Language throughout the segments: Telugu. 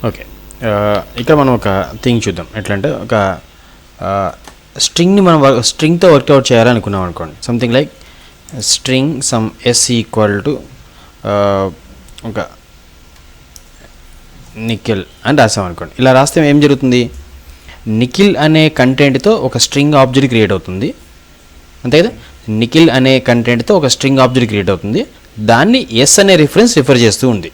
ఓకే, ఇక్కడ మనం ఒక థింగ్ చూద్దాం. ఎట్లా అంటే ఒక స్ట్రింగ్ని మనం స్ట్రింగ్తో వర్కౌట్ చేయాలనుకున్నాం అనుకోండి. Something like string some s equal to ఒక నిఖిల్ అని రాసాం అనుకోండి. ఇలా రాస్తే ఏం జరుగుతుంది, నిఖిల్ అనే కంటెంట్తో ఒక స్ట్రింగ్ ఆబ్జెక్ట్ క్రియేట్ అవుతుంది, అంతే కదా. నిఖిల్ అనే కంటెంట్తో ఒక స్ట్రింగ్ ఆబ్జెక్ట్ క్రియేట్ అవుతుంది, దాన్ని ఎస్ అనే రిఫర్ చేస్తూ ఉంది.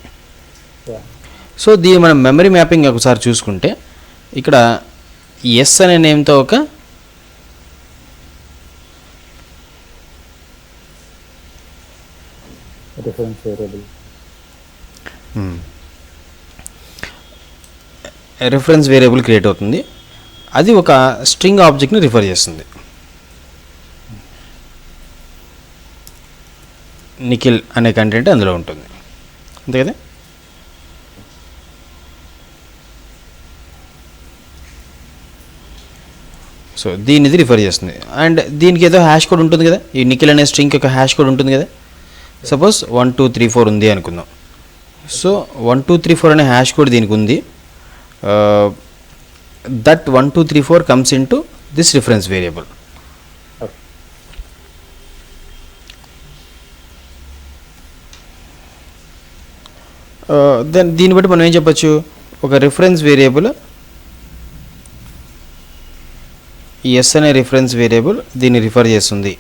సో దీన్ని మనం మెమరీ మ్యాపింగ్ ఒకసారి చూసుకుంటే ఇక్కడ ఎస్ అనే నేమ్తో ఒక రిఫరెన్స్ వేరియబుల్ క్రియేట్ అవుతుంది. అది ఒక స్ట్రింగ్ ఆబ్జెక్ట్ని రిఫర్ చేస్తుంది. నిఖిల్ అనే కంటెంట్ అందులో ఉంటుంది, అంతే కదా. సో దీనిది రిఫర్ చేస్తుంది. అండ్ దీనికి ఏదో హ్యాష్ కోడ్ ఉంటుంది కదా, ఈ నిఖిల్ అనే స్ట్రింగ్కి ఒక హ్యాష్ కోడ్ ఉంటుంది కదా. సపోజ్ 1 2 3 4 ఉంది అనుకుందాం. సో 1 2 3 4 అనే హ్యాష్ కోడ్ దీనికి ఉంది. That 1 2 3 4 comes into this reference variable. Then దీన్ని బట్టి మనం ఏం చెప్పచ్చు, ఒక రిఫరెన్స్ వేరియబుల్ ఎస్ అనే రిఫరెన్స్ వేరియబుల్ దీన్ని రిఫర్ చేస్తుంది.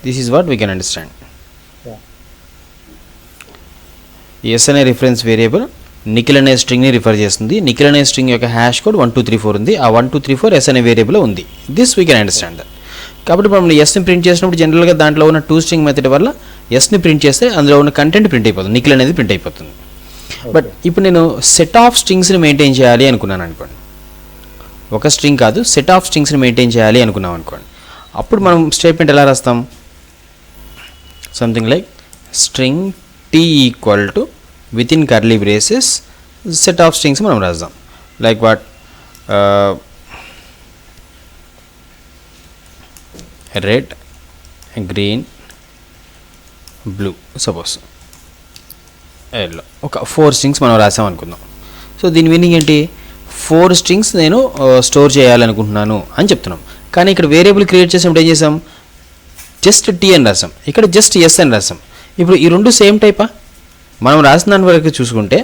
This is what we can understand. S అనే రిఫరెన్స్ వేరియబుల్ నిఖిల్ అనే స్ట్రింగ్ని రిఫర్ చేస్తుంది. నిఖిల్ అనే స్ట్రింగ్ యొక్క హ్యాష్ కోడ్ 1 2 3 4 ఉంది. ఆ 1 2 3 4 ఎస్ అనే వేరియబుల్ ఉంది. This we can understand that. కాబట్టి మనం ఎస్ని ప్రింట్ చేసినప్పుడు జనరల్గా దాంట్లో ఉన్న టూ స్ట్రింగ్ మెథడ్ వల్ల ఎస్ని ప్రింట్ చేస్తే అందులో ఉన్న కంటెంట్ ప్రింట్ అయిపోతుంది, నిఖిల్ అనేది ప్రింట్ అయిపోతుంది. బట్ ఇప్పుడు నేను సెట్ ఆఫ్ స్ట్రింగ్స్ని మెయింటైన్ చేయాలి అనుకున్నాను అనుకోండి, ఒక స్ట్రింగ్ కాదు సెట్ ఆఫ్ స్ట్రింగ్స్ని మెయింటైన్ చేయాలి అనుకున్నాం అనుకోండి. అప్పుడు మనం స్టేట్మెంట్ ఎలా రాస్తాం, something like string t equal to with in curly braces set of strings మనం రాద్దాం. Like what, red green blue suppose yellow, ఒక 4 స్ట్రింగ్స్ మనం రాసాం అనుకుందాం. సో దీని మీనింగ్ ఏంటి, 4 స్ట్రింగ్స్ నేను స్టోర్ చేయాలనుకుంటున్నాను అని చెప్తున్నాం. కానీ ఇక్కడ వేరియబుల్ క్రియేట్ చేసినప్పుడు ఏం చేసాం, జస్ట్ టీ అని రాసాం, ఇక్కడ జస్ట్ ఎస్ అని రాసాం. ఇప్పుడు ఈ రెండు సేమ్ టైపా, మనం రాసిన దాని వరకు చూసుకుంటే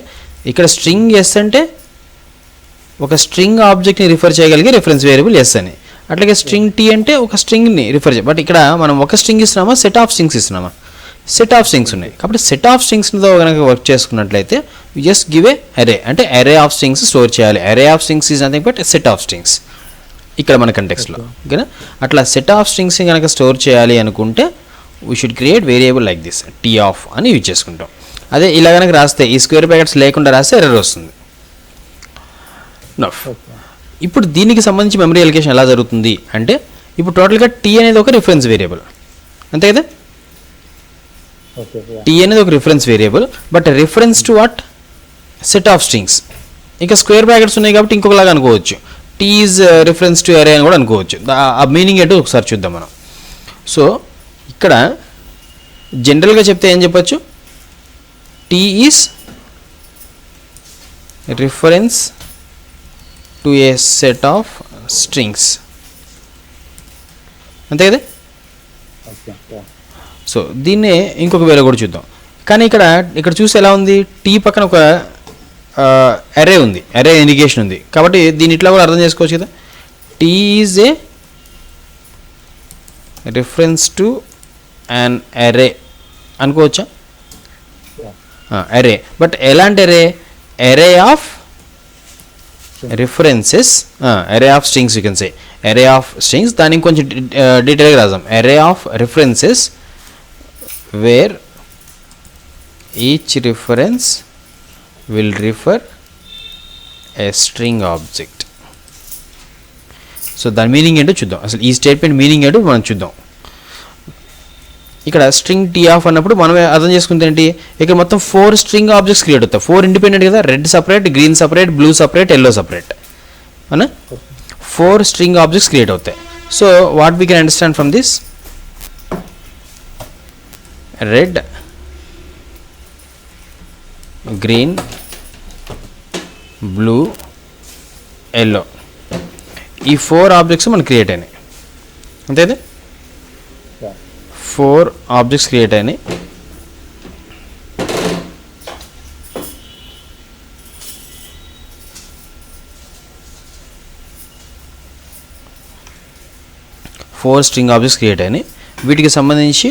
ఇక్కడ స్ట్రింగ్ ఎస్ అంటే ఒక స్ట్రింగ్ ఆబ్జెక్ట్ని రిఫర్ చేయగలిగే రిఫరెన్స్ వేరియబుల్ ఎస్ అని, అట్లాగే స్ట్రింగ్ టీ అంటే ఒక స్ట్రింగ్ని రిఫర్ బట్ ఇక్కడ మనం ఒక స్ట్రింగ్ ఇస్తున్నామా సెట్ ఆఫ్ స్ట్రింగ్స్ ఇస్తున్నామా, సెట్ ఆఫ్ స్ట్రింగ్స్ ఉన్నాయి. కాబట్టి సెట్ ఆఫ్ స్ట్రింగ్స్తో కనుక వర్క్ చేసుకున్నట్లయితే జస్ట్ గివ్ ఏ అరే, అంటే అరే ఆఫ్ స్ట్రింగ్స్ స్టోర్ చేయాలి. అరే of strings is nothing but set of strings ఇక్కడ మన కంటెక్స్ట్లో, ఓకేనా. అట్లా సెట్ ఆఫ్ స్ట్రింగ్స్ని కనుక స్టోర్ చేయాలి అనుకుంటే we should create variable like this t of అని యూజ్ చేసుకుంటాం. అదే ఇలా కనుక రాస్తే ఈ స్క్వేర్ బ్రాకెట్స్ లేకుండా రాస్తే ఎర్రర్ వస్తుంది. ఇప్పుడు దీనికి సంబంధించి మెమరీ అలొకేషన్ ఎలా జరుగుతుంది అంటే, ఇప్పుడు టోటల్గా టీ అనేది ఒక రిఫరెన్స్ వేరియబుల్, అంతే కదా. టీ అనేది ఒక reference variable, but reference to what, set of strings. ఇక స్క్వేర్ బ్రాకెట్స్ ఉన్నాయి కాబట్టి ఇంకొకలాగా అనుకోవచ్చు, టీ ఈజ్ రిఫరెన్స్ టు అరే అని కూడా అనుకోవచ్చు. ఆ మీనింగ్ ఏంటో ఒకసారి చూద్దాం మనం. సో ఇక్కడ జనరల్గా చెప్తే ఏం చెప్పచ్చు, t is reference to a set of strings, అంతే కదా. సో దీన్నే ఇంకొక వేరే కూడా చూద్దాం. కానీ ఇక్కడ చూస్తే ఎలా ఉంది, టీ పక్కన ఒక అరే ఉంది, అరే ఇండికేషన్ ఉంది. కాబట్టి దీన్ని ఇట్లా కూడా అర్థం చేసుకోవచ్చు కదా, t is a reference to an array అనుకోవచ్చా, అరే. బట్ ఎలాంటి array, array of references, array of strings you can say, array of strings. దానికి కొంచెం డీటెయిల్గా రాద్దాం, array of references where each reference will refer a string object. So దాని మీనింగ్ ఏంటో చూద్దాం, అసలు ఈ స్టేట్మెంట్ మీనింగ్ ఏంటో మనం చూద్దాం. ఇక్కడ స్ట్రింగ్ టీ ఆఫ్ అన్నప్పుడు మనం అర్థం చేసుకుంటే ఏంటి, ఇక్కడ మొత్తం 4 స్ట్రింగ్ ఆబ్జెక్ట్స్ క్రియేట్ అవుతాయి. 4 ఇండిపెండెంట్ కదా, red separate, green separate, blue separate, yellow separate అనా, 4 స్ట్రింగ్ ఆబ్జెక్ట్స్ క్రియేట్ అవుతాయి. So what we can understand from this, red, green, blue, yellow, ఈ 4 ఆబ్జెక్ట్స్ మనకు క్రియేట్ అయినాయి. అంతేదే 4 ఆబ్జెక్ట్స్ క్రియేట్ అయినాయి. స్ట్రింగ్ ఆబ్జెక్ట్స్ క్రియేట్ అయినాయి. వీటికి సంబంధించి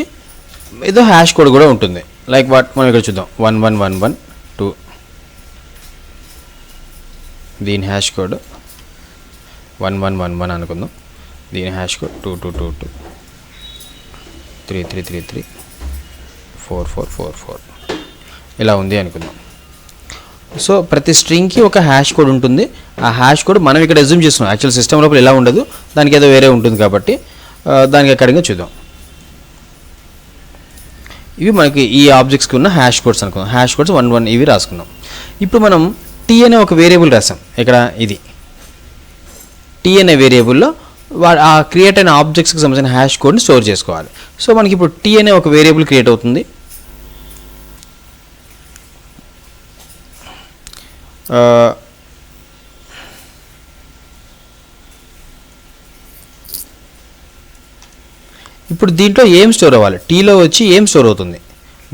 ఏదో హ్యాష్ కోడ్ కూడా ఉంటుంది. లైక్ వాట్ మనం ఇక్కడ చూద్దాం. 1111 దీని హ్యాష్ కోడ్ 1111 అనుకుందాం. దీని హ్యాష్ కోడ్ 2222 3333 4444 ఇలా ఉంది అనుకుందాం. సో ప్రతి స్ట్రింగ్కి ఒక హ్యాష్ కోడ్ ఉంటుంది. ఆ హ్యాష్ కోడ్ మనం ఇక్కడ అజ్యూమ్ చేస్తున్నాం. యాక్చువల్ సిస్టమ్ లోపల ఇలా ఉండదు, దానికి ఏదో వేరే ఉంటుంది కాబట్టి దానికి అక్కడిగా చూద్దాం. ఇవి మనకి ఈ ఆబ్జెక్ట్స్కి ఉన్న హ్యాష్ కోడ్స్ అనుకుందాం. హ్యాష్ కోడ్స్ 11 ఇవి రాసుకుందాం. ఇప్పుడు మనం టీ అనే ఒక వేరియబుల్ రాసాం. ఇక్కడ ఇది టీ అనే వేరియబుల్లో ఆ క్రియేట్ అయిన ఆబ్జెక్ట్స్కి సంబంధించిన హ్యాష్ కోడ్ని స్టోర్ చేసుకోవాలి. సో మనకి ఇప్పుడు టీ అనే ఒక వేరియబుల్ క్రియేట్ అవుతుంది. ఇప్పుడు దీంట్లో ఏం స్టోర్ అవ్వాలి? టీలో వచ్చి ఏం స్టోర్ అవుతుంది?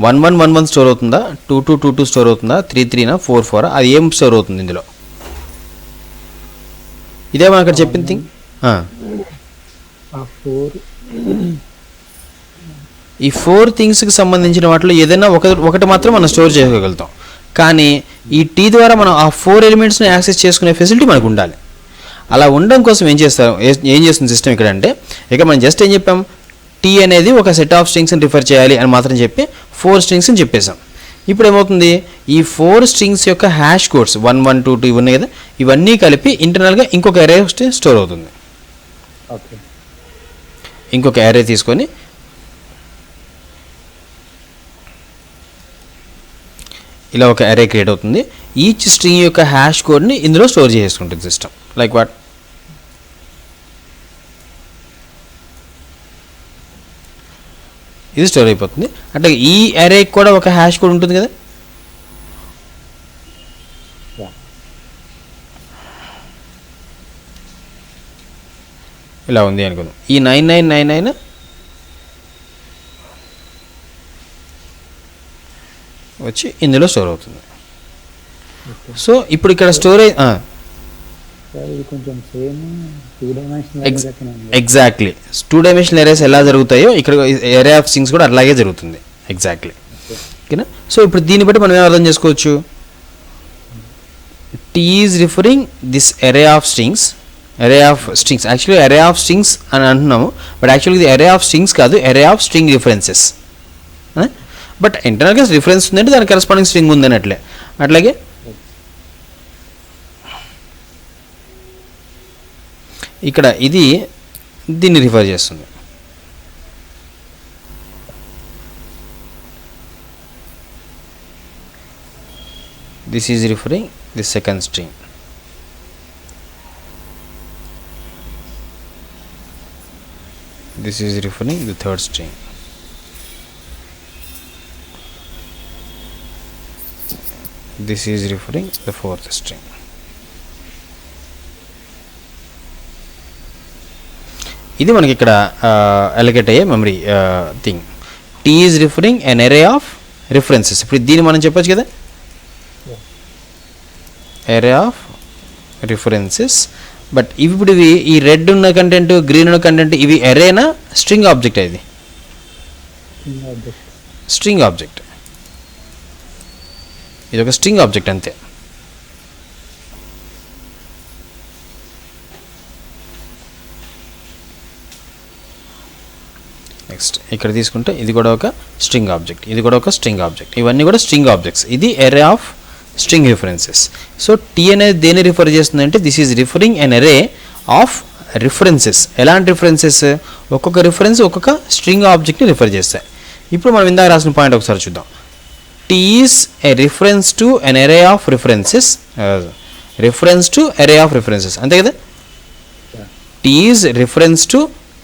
1111 స్టోర్ అవుతుందా, 2222 స్టోర్ అవుతుందా, 33 44 అది ఏం స్టోర్ అవుతుంది ఇందులో? ఇదే మనం అక్కడ చెప్పిన థింగ్. ఈ 4 థింగ్స్కి సంబంధించిన వాటిలో ఏదైనా ఒకటి మాత్రం మనం స్టోర్ చేసుకోగలుగుతాం. కానీ ఈ టీ ద్వారా మనం ఆ 4 ఎలిమెంట్స్ని యాక్సెస్ చేసుకునే ఫెసిలిటీ మనకు ఉండాలి. అలా ఉండడం కోసం ఏం చేస్తుంది సిస్టమ్ ఇక్కడ అంటే, ఇక మనం జస్ట్ ఏం చెప్పాం, టీ అనేది ఒక సెట్ ఆఫ్ స్ట్రింగ్స్ని రిఫర్ చేయాలి అని మాత్రం చెప్పి 4 స్ట్రింగ్స్ని చెప్పేసాం. ఇప్పుడు ఏమవుతుంది, ఈ 4 స్ట్రింగ్స్ యొక్క హ్యాష్ కోడ్స్ 1122 ఇవి ఉన్నాయి కదా, ఇవన్నీ కలిపి ఇంటర్నల్గా ఇంకొక అరే స్టోర్ అవుతుంది. ఇంకొక అరే తీసుకొని ఇలా ఒక అరే క్రియేట్ అవుతుంది. ఈచ్ స్ట్రింగ్ యొక్క హ్యాష్ కోడ్ని ఇందులో స్టోర్ చేసుకుంటుంది సిస్టమ్. లైక్ వాట్, ఇది స్టోర్ అయిపోతుంది. అంటే ఈ అరే కూడా ఒక హ్యాష్ కోడ్ ఉంటుంది కదా. ఇలా ఉంది అనుకుందాం. ఈ 9999 వచ్చి ఇందులో స్టోర్ అవుతుంది. సో ఇప్పుడు ఇక్కడ స్టోరేజ్ ఎగ్జాక్ట్లీ 2 డైమెన్షనల్ ఎరేస్ ఎలా జరుగుతాయో ఇక్కడ ఎరే ఆఫ్ స్ట్రింగ్స్ కూడా అలాగే జరుగుతుంది. ఎగ్జాక్ట్లీ. ఓకేనా. సో ఇప్పుడు దీన్ని బట్టి మనం ఏం అర్థం చేసుకోవచ్చు, t is referring this array of strings. Actually array of strings అని అంటున్నాము, బట్ యాక్చువల్గా ఇది ఎరే ఆఫ్ స్ట్రింగ్స్ కాదు, array of string references. But ఇంటర్నల్గా రిఫరెన్స్ ఉందంటే దానికి కరెస్పాండింగ్ స్ట్రింగ్ ఉందని అట్లాగే ఇక్కడ ఇది దీన్ని రిఫర్ చేస్తుంది. This is referring this second string. This is referring the third string. This is referring the fourth string. ఇది మనకి ఇక్కడ అలొకేట్ అయ్యే memory thing. T is referring an array of references. ఇప్పుడు దీన్ని మనం చెప్పొచ్చు కదా, ఎరే ఆఫ్ రిఫరెన్సెస్. బట్ ఇప్పుడు ఇవి ఈ రెడ్ ఉన్న కంటెంట్, గ్రీన్ ఉన్న కంటెంట్, ఇవి ఎరేనా స్ట్రింగ్ ఆబ్జెక్ట్? ఇది స్ట్రింగ్ ఆబ్జెక్ట్. ఇది ఒక స్ట్రింగ్ ఆబ్జెక్ట్ అంతే. నెక్స్ట్ ఇక్కడ తీసుకుంటే ఇది కూడా ఒక స్ట్రింగ్ ఆబ్జెక్ట్, ఇది కూడా ఒక స్ట్రింగ్ ఆబ్జెక్ట్, ఇవన్నీ కూడా స్ట్రింగ్ ఆబ్జెక్ట్స్. ఇది array of string references. So t అనేది దేన్ని రిఫర్ చేస్తుందంటే, this is referring an array of references. ఎలాంటి రిఫరెన్సెస్? ఒక్కొక్క రిఫరెన్స్ ఒక్కొక్క స్ట్రింగ్ ఆబ్జెక్ట్ని రిఫర్ చేస్తాయి. ఇప్పుడు మనం ఇందాక రాసిన పాయింట్ ఒకసారి చూద్దాం. T is a reference to an array of references. Reference to array of references. అంతే కదా. T is reference to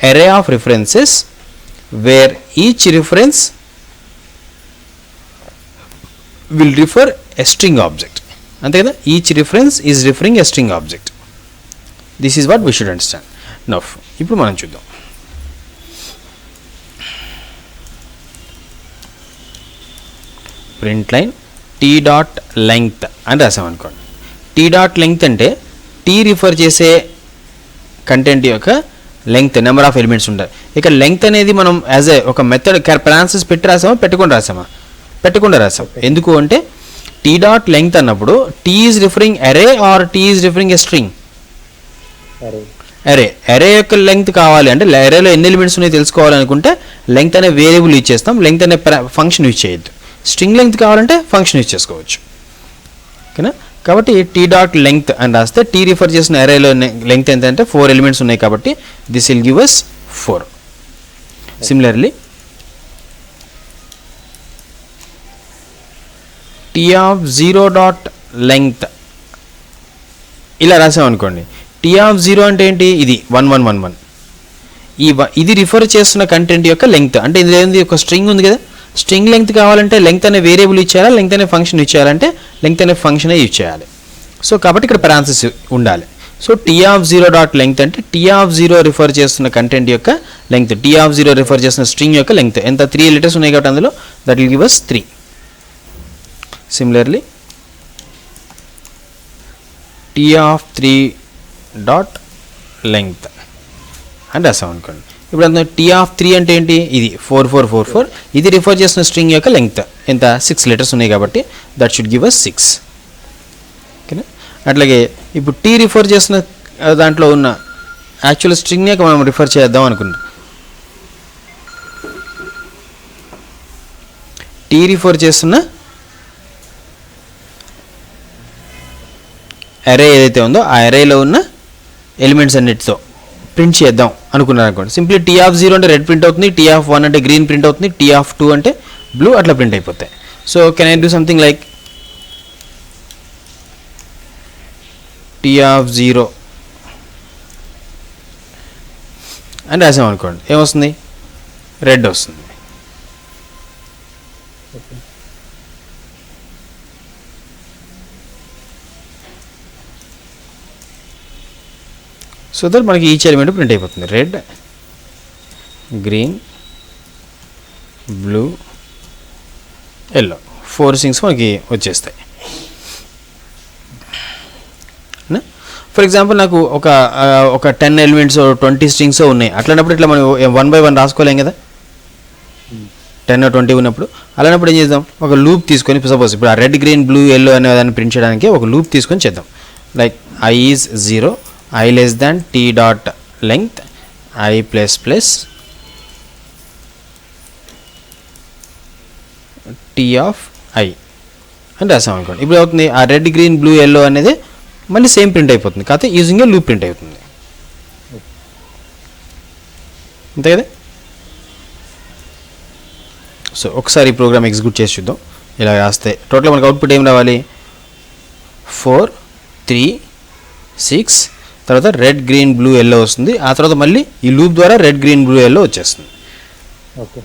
array of references where each reference will refer a string object. అంతే కదా. Each reference is referring a string object. This is what we should understand. Now ఇప్పుడు మనం చూద్దాం. Print line tea dot length అని రాసాం అనుకోండి. టీ డాట్ లెంగ్త్ అంటే టీ రిఫర్ చేసే కంటెంట్ యొక్క లెంగ్త్, నెంబర్ ఆఫ్ ఎలిమెంట్స్ ఉంటాయి. ఇక లెంగ్త్ అనేది మనం యాజ్ ఏ ఒక మెథడ్ పారాన్సిస్ పెట్టి రాసామా, పెట్టకుండా రాసామా? పెట్టకుండా రాసాం. ఎందుకు అంటే టీ డాట్ లెంగ్త్ అన్నప్పుడు t is referring array or t is referring a string? Array. Array యొక్క లెంగ్త్ కావాలి అంటే అరేలో ఎన్ని ఎలిమెంట్స్ ఉన్నాయో తెలుసుకోవాలనుకుంటే లెంగ్త్ అనే వేరియబుల్ యూజ్ చేస్తాం, లెంగ్త్ అనే ఫంక్షన్ యూజ్ చేయొద్దు. స్ట్రింగ్ లెంగ్త్ కావాలంటే ఫంక్షన్ యూజ్ చేసుకోవచ్చు. ఓకేనా. కాబట్టి టీ డాట్ లెంగ్త్ అని రాస్తే టీ రిఫర్ చేసిన అరేలో లెంగ్త్ ఎంత అంటే 4 ఎలిమెంట్స్ ఉన్నాయి కాబట్టి this will give us 4. Similarly t of 0 dot length ఇలా రాసాం అనుకోండి. టీ ఆఫ్ 0 అంటే ఏంటి? ఇది 1 1 1 1. ఇది రిఫర్ చేస్తున్న కంటెంట్ యొక్క లెంగ్త్. అంటే ఇది ఏంది? ఒక స్ట్రింగ్ ఉంది కదా, స్ట్రింగ్ లెంగ్త్ కావాలంటే లెంగ్త్ అనే వేరియబుల్ ఇచ్చేయాలా, లెంగ్త్ అనే ఫంక్షన్ ఇచ్చేయాలంటే లెంగ్త్ అనే ఫంక్షనే యూజ్ చేయాలి. సో కాబట్టి ఇక్కడ పారాన్సిస్ ఉండాలి. So t of 0 dot length అంటే టీ ఆఫ్ 0 రిఫర్ చేస్తున్న కంటెంట్ యొక్క లెంగ్త్, టీ ఆఫ్ 0 రిఫర్ చేస్తున్న స్ట్రింగ్ యొక్క లెంగ్త్ ఎంత? 3 లెటర్స్ ఉన్నాయి కాబట్టి అందులో that will give us 3. Similarly t of 3 dot length అని రాసాం అనుకోండి. ఇప్పుడు అందులో టీ ఆఫ్ 3 అంటే ఏంటి? ఇది 4 4 4 4. ఇది రిఫర్ చేసిన స్ట్రింగ్ యొక్క లెంగ్త్ ఎంత? 6 లెటర్స్ ఉన్నాయి కాబట్టి దట్ షుడ్ గివ్ అస్ 6. ఓకేనా. అట్లాగే ఇప్పుడు టీ రిఫర్ చేసిన దాంట్లో ఉన్న యాక్చువల్ స్ట్రింగ్నే మనం రిఫర్ చేద్దాం అనుకున్నాం. టీ రిఫర్ చేస్తున్న అరే ఏదైతే ఉందో ఆ అరేలో ఉన్న ఎలిమెంట్స్ అన్నిటితో ప్రింట్ చేద్దాం అనుకున్నారు అనుకోండి. సింప్లీ టీ ఆఫ్ 0 అంటే రెడ్ ప్రింట్ అవుతుంది, టీ ఆఫ్ 1 అంటే గ్రీన్ ప్రింట్ అవుతుంది, టీ ఆఫ్ 2 అంటే బ్లూ, అట్లా ప్రింట్ అయిపోతాయి. So can I do something like t of 0 అని రాసాం అనుకోండి. ఏమొస్తుంది? రెడ్ వస్తుంది. సో దట్ మనకి ఈచ్ ఎలిమెంట్ ప్రింట్ అయిపోతుంది. Red, green, blue, yellow 4 strings మనకి వచ్చేస్తాయి. ఫర్ ఎగ్జాంపుల్ నాకు ఒక 10 ఎలిమెంట్స్ 20 స్ట్రింగ్స్ ఉన్నాయి. అట్లాంటప్పుడు ఇట్లా మనం 1 by 1 రాసుకోలేం కదా, 10 or 20 ఉన్నప్పుడు. అలాంటప్పుడు ఏం చేద్దాం? ఒక లూప్ తీసుకొని, సపోజ్ ఇప్పుడు ఆ రెడ్, గ్రీన్, బ్లూ, ఎల్లో అనే దాన్ని ప్రింట్ చేయడానికి ఒక లూప్ తీసుకొని చేద్దాం. Like I is 0, I less than t dot length, I plus plus t of I అని రాసాం అనుకోండి. ఇప్పుడు అవుతుంది ఆ రెడ్, గ్రీన్, బ్లూ, ఎల్లో అనేది మళ్ళీ సేమ్ ప్రింట్ అయిపోతుంది, కాకపోతే యూజింగ్ ఏ లూప్ ప్రింట్ అవుతుంది. అంతే కదా. సో ఒకసారి ఈ ప్రోగ్రామ్ ఎగ్జిక్యూట్ చేసి చూద్దాం. ఇలా రాస్తే టోటల్ మనకు అవుట్పుట్ ఏం రావాలి? 4 3 6 తర్వాత రెడ్, గ్రీన్, బ్లూ, ఎల్లో వస్తుంది. ఆ తర్వాత మళ్ళీ ఈ లూప్ ద్వారా రెడ్, గ్రీన్, బ్లూ, ఎల్లో వచ్చేస్తుంది. Okay.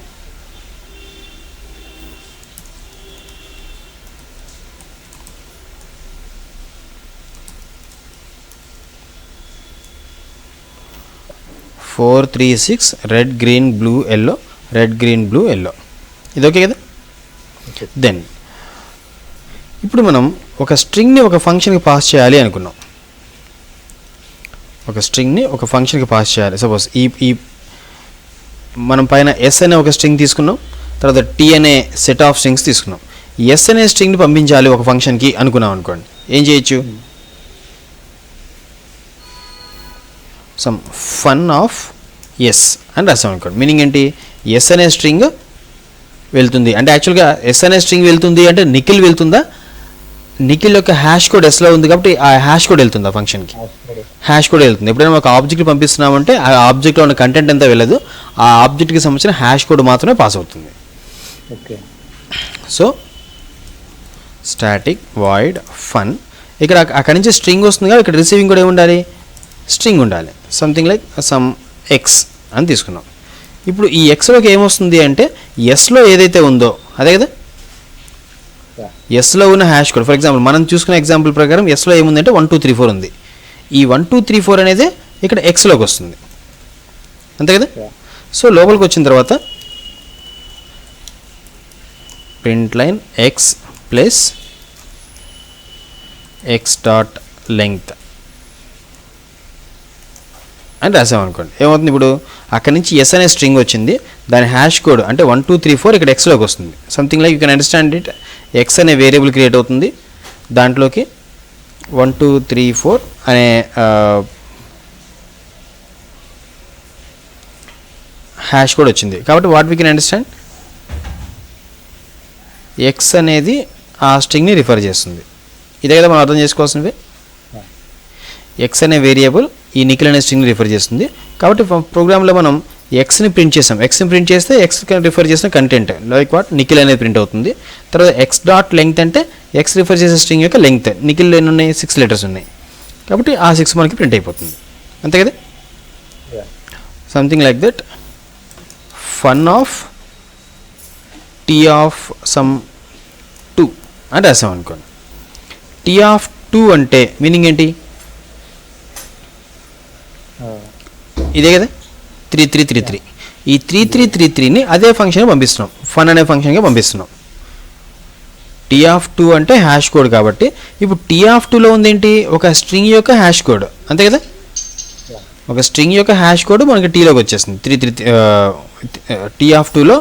Four 3 6 red, green, blue, yellow, red, green, blue, yellow. ఇది ఓకే కదా. దెన్ ఇప్పుడు మనం ఒక స్ట్రింగ్ని ఒక ఫంక్షన్కి పాస్ చేయాలి అనుకున్నాం. ఒక స్ట్రింగ్ని ఒక ఫంక్షన్కి పాస్ చేయాలి. సపోజ్ ఈ మనం పైన ఎస్ అనే ఒక స్ట్రింగ్ తీసుకున్నాం, తర్వాత టీ అనే సెట్ ఆఫ్ స్ట్రింగ్స్ తీసుకున్నాం. ఎస్ అనే స్ట్రింగ్ని పంపించాలి ఒక ఫంక్షన్కి అనుకున్నాం అనుకోండి. ఏం చేయొచ్చు? సమ్ ఫన్ ఆఫ్ ఎస్ అని రాసాం అనుకోండి. మీనింగ్ ఏంటి? ఎస్ అనే స్ట్రింగ్ వెళ్తుంది అంటే యాక్చువల్గా ఎస్ అనే స్ట్రింగ్ వెళ్తుంది అంటే నిఖిల్ వెళ్తుందా? నిఖిల్ యొక్క హ్యాష్ కోడ్ ఎస్లో ఉంది కాబట్టి ఆ హ్యాష్ కోడ్ వెళ్తుంది ఆ ఫంక్షన్కి. హ్యాష్ కోడ్ వెళ్తుంది. ఎప్పుడైనా ఒక ఆబ్జెక్ట్ పంపిస్తున్నామంటే ఆ ఆబ్జెక్ట్లో ఉన్న కంటెంట్ అంతా వెళ్ళదు, ఆ ఆబ్జెక్ట్కి సంబంధించిన హ్యాష్ కోడ్ మాత్రమే పాస్ అవుతుంది. Okay. So static void fun, ఇక్కడ అక్కడి నుంచి స్ట్రింగ్ వస్తుంది కదా, ఇక్కడ రిసీవింగ్ కూడా ఏముండాలి? స్ట్రింగ్ ఉండాలి. సంథింగ్ లైక్ సమ్ ఎక్స్ అని తీసుకున్నాం. ఇప్పుడు ఈ ఎక్స్లోకి ఏమొస్తుంది అంటే ఎస్లో ఏదైతే ఉందో అదే కదా, ఎస్లో ఉన్న హ్యాష్ కోడ్. ఫర్ ఎగ్జాంపుల్ మనం చూసుకునే ఎగ్జాంపుల్ ప్రకారం ఎస్లో ఏముందంటే 1 2 3 4 ఉంది. ఈ 1 2 3 4 అనేది ఇక్కడ ఎక్స్లోకి వస్తుంది, అంతే కదా. సో లోపలికి వచ్చిన తర్వాత print line X plus X dot length అని రాసామనుకోండి. ఏమవుతుంది ఇప్పుడు అక్కడ నుంచి ఎస్ అనే స్ట్రింగ్ వచ్చింది, దాని హ్యాష్ కోడ్ అంటే 1 2 3 4 ఇక్కడ ఎక్స్లోకి వస్తుంది. Something like you can understand it. X అనే వేరియబుల్ క్రియేట్ అవుతుంది, దాంట్లోకి 1 2 3 4 అనే హ్యాష్ కోడ్ వచ్చింది. కాబట్టి what we can understand, X అనేది ఆ స్ట్రింగ్ని రిఫర్ చేస్తుంది. ఇదే కదా మనం అర్థం చేసుకోవాల్సినవి. ఎక్స్ అనే వేరియబుల్ ఈ నిఖిల్ అనే స్ట్రింగ్ని రిఫర్ చేస్తుంది. కాబట్టి ప్రోగ్రాంలో మనం ఎక్స్ని ప్రింట్ చేసాం. ఎక్స్ని ప్రింట్ చేస్తే ఎక్స్ రిఫర్ చేసిన కంటెంట్ లైక్ వాట్ నిఖిల్ అనేది ప్రింట్ అవుతుంది. తర్వాత ఎక్స్ డాట్ లెంగ్త్ అంటే ఎక్స్ రిఫర్ చేసే స్ట్రింగ్ యొక్క లెంగ్త్. నిఖిల్ ఎన్ని ఉన్నాయి, 6 లెటర్స్ ఉన్నాయి, కాబట్టి ఆ 6 మనకి ప్రింట్ అయిపోతుంది, అంతే కదా. Something like that. Fun of t of some 2 అని రాసాం అనుకోండి. టీ ఆఫ్ 2 అంటే మీనింగ్ ఏంటి, ఇదే కదా 3 3 3 3. ఈ 3 3 3 3ని అదే ఫంక్షన్ పంపిస్తున్నాం, ఫన్ అనే ఫంక్షన్గా పంపిస్తున్నాం. టీ ఆఫ్ 2 అంటే హ్యాష్ కోడ్ కాబట్టి ఇప్పుడు టీ ఆఫ్ 2లో ఉందేంటి, ఒక స్ట్రింగ్ యొక్క హ్యాష్ కోడ్, అంతే కదా. ఒక స్ట్రింగ్ యొక్క హ్యాష్ కోడ్ మనకి టీలోకి వచ్చేస్తుంది. 3 3 టీ ఆఫ్ 2లో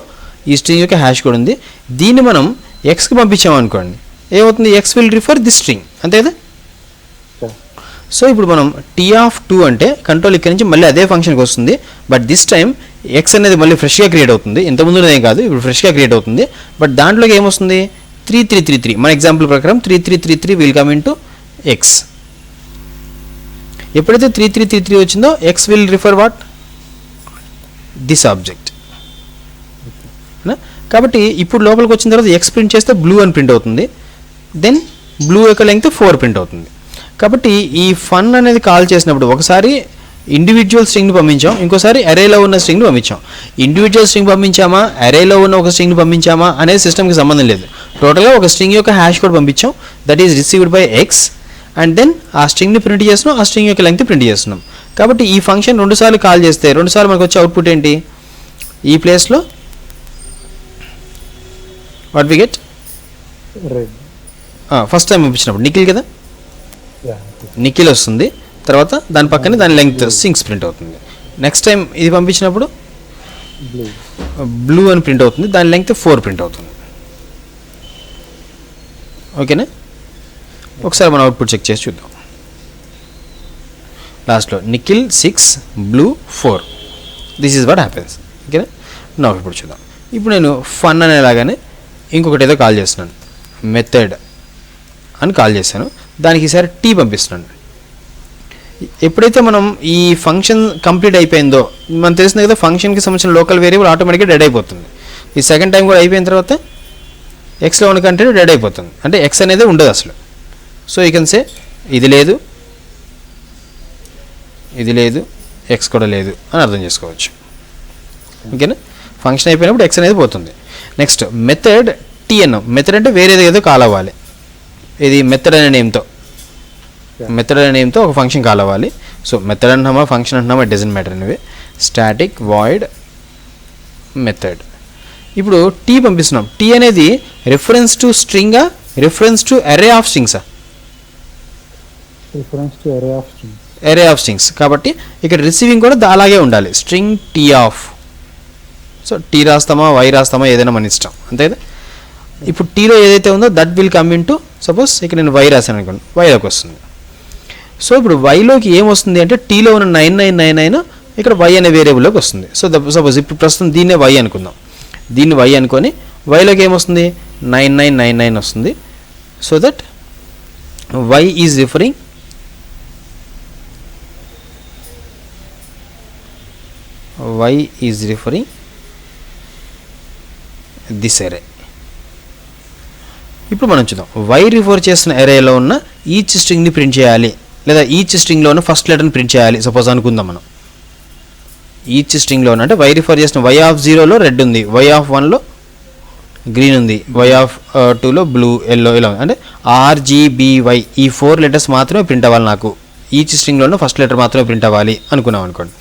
ఈ స్ట్రింగ్ యొక్క హ్యాష్ కోడ్ ఉంది. దీన్ని మనం ఎక్స్కి పంపించామనుకోండి, ఏమవుతుంది, X will refer this string, అంతే కదా. సో ఇప్పుడు మనం టీ ఆఫ్ 2 అంటే కంట్రోల్ ఇక్కడ నుంచి మళ్ళీ అదే ఫంక్షన్కి వస్తుంది, బట్ దిస్ టైం ఎక్స్ అనేది మళ్ళీ ఫ్రెష్గా క్రియేట్ అవుతుంది. ఇంతకుముందు ఏం కాదు, ఇప్పుడు ఫ్రెష్గా క్రియేట్ అవుతుంది. బట్ దాంట్లోకి ఏమొస్తుంది, 3 3 3 3. మన ఎగ్జాంపుల్ ప్రకారం 3 3 3 3 will come in to X. ఎప్పుడైతే 3 3 3 3 వచ్చిందో X will refer what, this object. కాబట్టి ఇప్పుడు లోపలికి వచ్చిన తర్వాత ఎక్స్ ప్రింట్ చేస్తే బ్లూ అని ప్రింట్ అవుతుంది, దెన్ బ్లూ యొక్క లెంగ్త్ 4 ప్రింట్ అవుతుంది. కాబట్టి ఈ ఫన్ అనేది కాల్ చేసినప్పుడు ఒకసారి ఇండివిజువల్ స్ట్రింగ్ని పంపించాం, ఇంకోసారి అరేలో ఉన్న స్ట్రింగ్ని పంపించాం. ఇండివిజువల్ స్ట్రింగ్ పంపించామా, అరేలో ఉన్న ఒక స్ట్రింగ్ని పంపించామా అనేది సిస్టమ్కి సంబంధం లేదు. టోటల్గా ఒక స్ట్రింగ్ యొక్క హ్యాష్ కోడ్ పంపించాం, that is received by x, and then ఆ స్ట్రింగ్ని ప్రింట్ చేస్తున్నాం, ఆ స్ట్రింగ్ యొక్క లెంగ్త్ ప్రింట్ చేస్తున్నాం. కాబట్టి ఈ ఫంక్షన్ 2 సార్లు కాల్ చేస్తే 2 సార్లు మనకు వచ్చే అవుట్పుట్ ఏంటి, ఈ ప్లేస్లో what we get, first time పంపించినప్పుడు నిఖిల్ కదా, నిఖిల్ వస్తుంది. తర్వాత దాని పక్కనే దాని లెంగ్త్ 6 ప్రింట్ అవుతుంది. నెక్స్ట్ టైం ఇది పంపించినప్పుడు బ్లూ అని ప్రింట్ అవుతుంది, దాని లెంగ్త్ 4 ప్రింట్ అవుతుంది. ఓకేనా. ఒకసారి మనం అవుట్పుట్ చెక్ చేసి చూద్దాం. లాస్ట్లో Nikhil 6 blue 4, this is what happens. ఓకేనా. నా అవుట్పుట్ చూద్దాం. ఇప్పుడు నేను ఫన్ అనేలాగానే ఇంకొకటి ఏదో కాల్ చేస్తున్నాను, మెథడ్ అని కాల్ చేశాను. దానికి ఈసారి టీ పంపిస్తున్నాను. ఎప్పుడైతే మనం ఈ ఫంక్షన్ కంప్లీట్ అయిపోయిందో, మనకు తెలిసింది కదా ఫంక్షన్కి సంబంధించిన లోకల్ వేరియబుల్ ఆటోమేటిక్గా డెడ్ అయిపోతుంది. ఈ సెకండ్ టైం కూడా అయిపోయిన తర్వాత ఎక్స్లో ఉన్న కంటెంట్ డెడ్ అయిపోతుంది, అంటే ఎక్స్ అనేది ఉండదు అసలు. సో యూ కెన్ సే ఇది లేదు, ఇది లేదు, ఎక్స్ కూడా లేదు అని అర్థం చేసుకోవచ్చు. ఓకేనా. ఫంక్షన్ అయిపోయినప్పుడు ఎక్స్ అనేది పోతుంది. నెక్స్ట్ మెథడ్ టీ అన్నాం. మెథడ్ అంటే వేరేది ఏదో కాల్ అవ్వాలి. ఇది మెథడ్ అనే నేమ్తో, మెథడ్ అనే నేమ్తో ఒక ఫంక్షన్ కాల్ అవ్వాలి. సో మెథడ్ అంటున్నామా ఫంక్షన్ అంటున్నామా it doesn't matter anyway. Static void method. ఇప్పుడు టీ పంపిస్తున్నాం. టీ అనేది రిఫరెన్స్ టు స్ట్రింగా, రిఫరెన్స్ టు అరే ఆఫ్ స్ట్రింగ్సా, reference to array of strings, array of strings. కాబట్టి ఇక్కడ రిసీవింగ్ కూడా అలాగే ఉండాలి, string t of. So t రాస్తామా వై రాస్తామా ఏదైనా మన ఇష్టం, అంతే కదా. ఇప్పుడు టీలో ఏదైతే ఉందో that will come in to, suppose ఇక్కడ నేను వై రాశాను అనుకోండి, వైలోకి వస్తుంది. సో ఇప్పుడు వైలోకి ఏమొస్తుంది అంటే టీలో ఉన్న 9999 ఇక్కడ వై అనే వేరియబుల్లోకి వస్తుంది. సో సపోజ్ ఇప్పుడు ప్రస్తుతం దీన్నే వై అనుకుందాం, దీన్ని వై అనుకొని వైలోకి ఏమొస్తుంది 9999 వస్తుంది. So that y is referring this array. ఇప్పుడు మనం చూద్దాం, వై రిఫర్ చేసిన అరేలో ఉన్న ఈచ్ స్ట్రింగ్ని ప్రింట్ చేయాలి, లేదా ఈచ్ స్ట్రింగ్లో ఉన్న ఫస్ట్ లెటర్ని ప్రింట్ చేయాలి సపోజ్ అనుకుందాం మనం. ఈచ్ స్ట్రింగ్లో ఉన్న అంటే వై రిఫర్ చేసిన వై ఆఫ్ 0లో రెడ్ ఉంది, వై ఆఫ్ 1లో గ్రీన్ ఉంది, వై ఆఫ్ 2లో బ్లూ, ఎల్లో ఇలా ఉంది. అంటే RGBY ఈ 4 లెటర్స్ మాత్రమే ప్రింట్ అవ్వాలి నాకు, ఈచ్ స్ట్రింగ్లోనూ ఫస్ట్ లెటర్ మాత్రమే ప్రింట్ అవ్వాలి అనుకున్నాం అనుకోండి.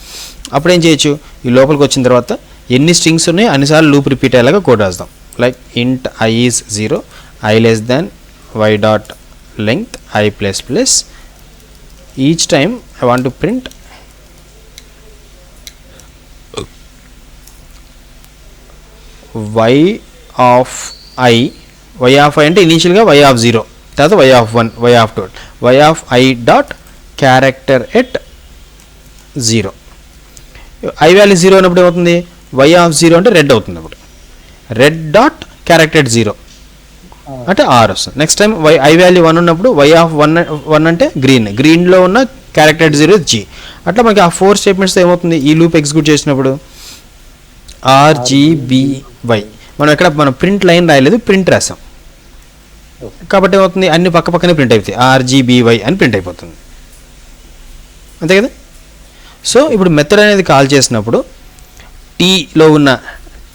అప్పుడు ఏం చేయొచ్చు, ఈ లోపలికి వచ్చిన తర్వాత ఎన్ని స్ట్రింగ్స్ ఉన్నాయో అన్నిసార్లు లూప్ రిపీట్ అయ్యేలాగా కోడ్ రాస్తాం. Like int I is 0, I less than y dot length I plus plus. Each time I want to print y of I అంటే ఇనీషియల్గా y of 0, తర్వాత y of 1, y of 2, y of I dot character at 0. I value 0 అన్నప్పుడు ఏమవుతుంది, y of 0 అంటే రెడ్ అవుతుంది. అప్పుడు రెడ్ డాట్ క్యారెక్టర్ ఎట్ 0 అంటే R వస్తుంది. నెక్స్ట్ టైం I వాల్యూ 1 ఉన్నప్పుడు y of 1 అంటే గ్రీన్లో ఉన్న క్యారెక్టర్ ఎట్ 0 G. అట్లా మనకి ఆ 4 స్టేట్మెంట్స్ ఏమవుతుంది, ఈ లూప్ ఎగ్జిక్యూట్ చేసినప్పుడు RGBY మనం ప్రింట్ లైన్ రాయలేదు, ప్రింట్ రాసాం కాబట్టి ఏమవుతుంది, అన్ని పక్క పక్కనే ప్రింట్ అయిపోతాయి, RGBY అని ప్రింట్ అయిపోతుంది. అంతే కదా. సో ఇప్పుడు మెథడ్ అనేది కాల్ చేసినప్పుడు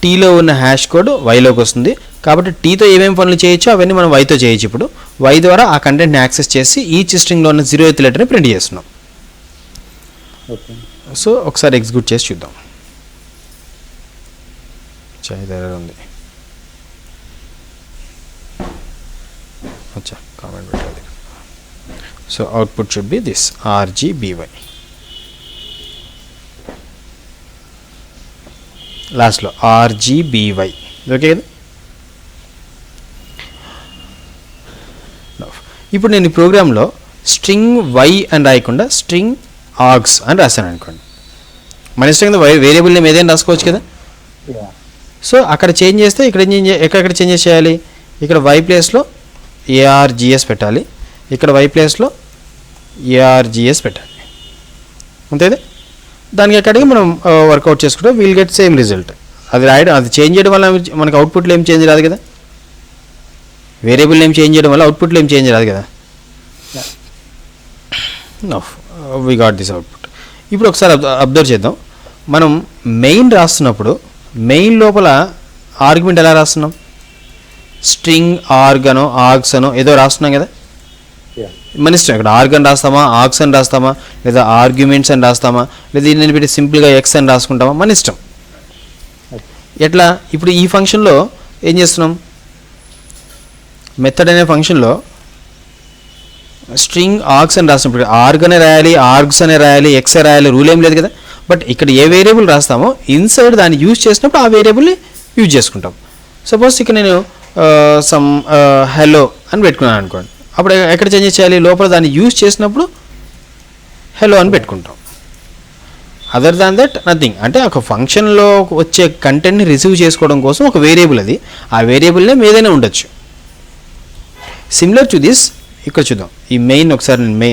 టీలో ఉన్న హ్యాష్ కోడ్ వైలోకి వస్తుంది. కాబట్టి టీతో ఏమేమి పనులు చేయొచ్చో అవన్నీ మనం వైతో చేయొచ్చు. ఇప్పుడు వై ద్వారా ఆ కంటెంట్ని యాక్సెస్ చేసి ఈచ్ స్ట్రింగ్లో ఉన్న 0th లెటర్ని ప్రింట్ చేస్తున్నాం. సో ఒకసారి ఎగ్జిక్యూట్ చేసి చూద్దాం. ఉంది అచ్చా కామెంట్ పెట్టాలి. So output should be this RGBY. లాస్ట్లో RGBY. ఓకే కదా. ఇప్పుడు నేను ఈ ప్రోగ్రాంలో స్ట్రింగ్ వై అని రాయకుండా స్ట్రింగ్ ఆర్గ్స్ అని రాశాను అనుకోండి. మన ఇష్టం కింద వేరియబుల్ నేమ్ ఏదైనా రాసుకోవచ్చు కదా. సో అక్కడ చేంజ్ చేస్తే ఎక్కడ చేంజెస్ చేయాలి, ఇక్కడ వై ప్లేస్లో ARGS పెట్టాలి, ఇక్కడ వై ప్లేస్లో ARGS పెట్టాలి. అంతేదే. దానికి ఎక్కడికి మనం వర్కౌట్ చేసుకుంటే వీల్ గెట్ సేమ్ రిజల్ట్. అది చేంజ్ చేయడం వల్ల మనకి అవుట్పుట్లో ఏం చేంజ్ రాదు కదా, వేరియబుల్ నేమ్ చేంజ్ చేయడం వల్ల అవుట్పుట్లో ఏం చేంజ్ రాదు కదా. We got this output. ఇప్పుడు ఒకసారి అబ్జర్వ్ చేద్దాం. మనం మెయిన్ రాస్తున్నప్పుడు మెయిన్ లోపల ఆర్గ్యుమెంట్ ఎలా రాస్తున్నాం, స్ట్రింగ్ ఆర్గనో ఆర్గ్స్ అనో ఏదో రాస్తున్నాం కదా. మన ఇష్టం, ఇక్కడ ఆర్గన్ రాస్తామా, ఆర్గ్స్ అని రాస్తామా, లేదా ఆర్గ్యుమెంట్స్ అని రాస్తామా, లేదా దీన్ని పెట్టి సింపుల్గా ఎక్స్ అని రాసుకుంటామా, మన ఇష్టం. ఎట్లా ఇప్పుడు ఈ ఫంక్షన్లో ఏం చేస్తున్నాం, మెథడ్ అనే ఫంక్షన్లో స్ట్రింగ్ ఆర్గ్స్ అని రాసినప్పుడు ఆర్గ్ అనే రాయాలి, ఆర్గ్స్ అనే రాయాలి, ఎక్స్ రాయాలి, రూల్ ఏం లేదు కదా. బట్ ఇక్కడ ఏ వేరియబుల్ రాస్తామో ఇన్సైడ్ దాన్ని యూజ్ చేసినప్పుడు ఆ వేరియబుల్ని యూజ్ చేసుకుంటాం. సపోజ్ ఇక్కడ నేను సమ్ హెలో అని పెట్టుకున్నాను అనుకోండి, అప్పుడు ఎక్కడ చేంజ్ చేయాలి, లోపల దాన్ని యూజ్ చేసినప్పుడు హెలో అని పెట్టుకుంటాం. Other than that nothing. అంటే ఒక ఫంక్షన్లో వచ్చే కంటెంట్ని రిసీవ్ చేసుకోవడం కోసం ఒక వేరియబుల్ అది, ఆ వేరియబుల్ నేమ్ ఏదైనా ఉండొచ్చు. సిమిలర్ టు దిస్ ఇక్కడ చూద్దాం. ఈ మెయిన్ ఒకసారి నేను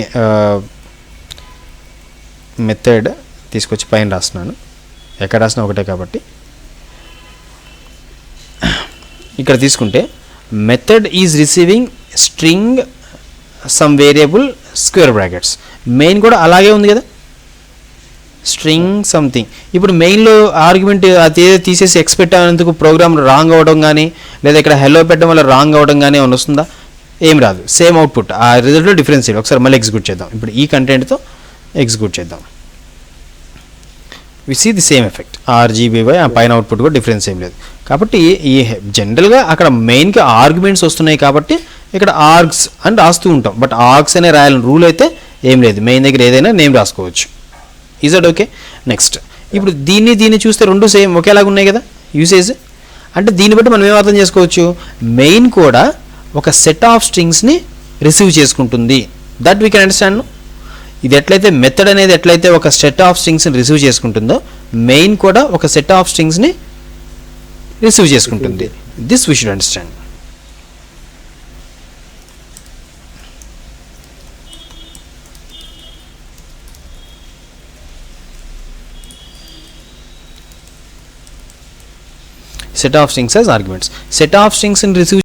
మెథడ్ తీసుకొచ్చి పైన రాస్తున్నాను, ఎక్కడ రాసినా ఒకటే కాబట్టి. ఇక్కడ తీసుకుంటే method is receiving string some variable square brackets. Main కూడా అలాగే ఉంది కదా, స్ట్రింగ్ సంథింగ్. ఇప్పుడు మెయిన్లో ఆర్గ్యుమెంట్ అది ఏదో తీసేసి ఎక్స్ పెట్టేందుకు ప్రోగ్రామ్ రాంగ్ అవ్వడం కానీ, లేదా ఇక్కడ హెల్లో పెట్టడం వల్ల రాంగ్ అవ్వడం కానీ ఏమైనా వస్తుందా, ఏం రాదు. సేమ్ అవుట్పుట్, ఆ రిజల్ట్లో డిఫరెన్స్ లేదు. ఒకసారి మళ్ళీ ఎగ్జిక్యూట్ చేద్దాం. ఇప్పుడు ఈ కంటెంట్తో ఎగ్జిక్యూట్ చేద్దాం. We see the same effect, RGBY. ఆ పైన అవుట్పుట్ కూడా డిఫరెన్స్ ఏం లేదు. కాబట్టి ఈ జనరల్గా అక్కడ మెయిన్కి ఆర్గ్యుమెంట్స్ వస్తున్నాయి కాబట్టి ఇక్కడ ఆర్గ్స్ అని రాస్తూ ఉంటాం. బట్ ఆర్గ్స్ అనే రాయాలని రూల్ అయితే ఏం లేదు, మెయిన్ దగ్గర ఏదైనా నేమ్ రాసుకోవచ్చు. Is that okay. నెక్స్ట్ ఇప్పుడు దీన్ని చూస్తే రెండు సేమ్ ఒకేలాగా ఉన్నాయి కదా యూసేజ్. అంటే దీన్ని బట్టి మనం ఏం అర్థం చేసుకోవచ్చు, మెయిన్ కూడా ఒక సెట్ ఆఫ్ స్ట్రింగ్స్ని రిసీవ్ చేసుకుంటుంది. That we can understand. ఇది ఎట్లయితే మెథడ్ అనేది ఎట్లయితే ఒక సెట్ ఆఫ్ స్ట్రింగ్స్ని రిసీవ్ చేసుకుంటుందో, మెయిన్ కూడా ఒక సెట్ ఆఫ్ స్ట్రింగ్స్ని రిసీవ్ చేసుకుంటుంది. This we should understand. set of strings as arguments. Set of strings in receive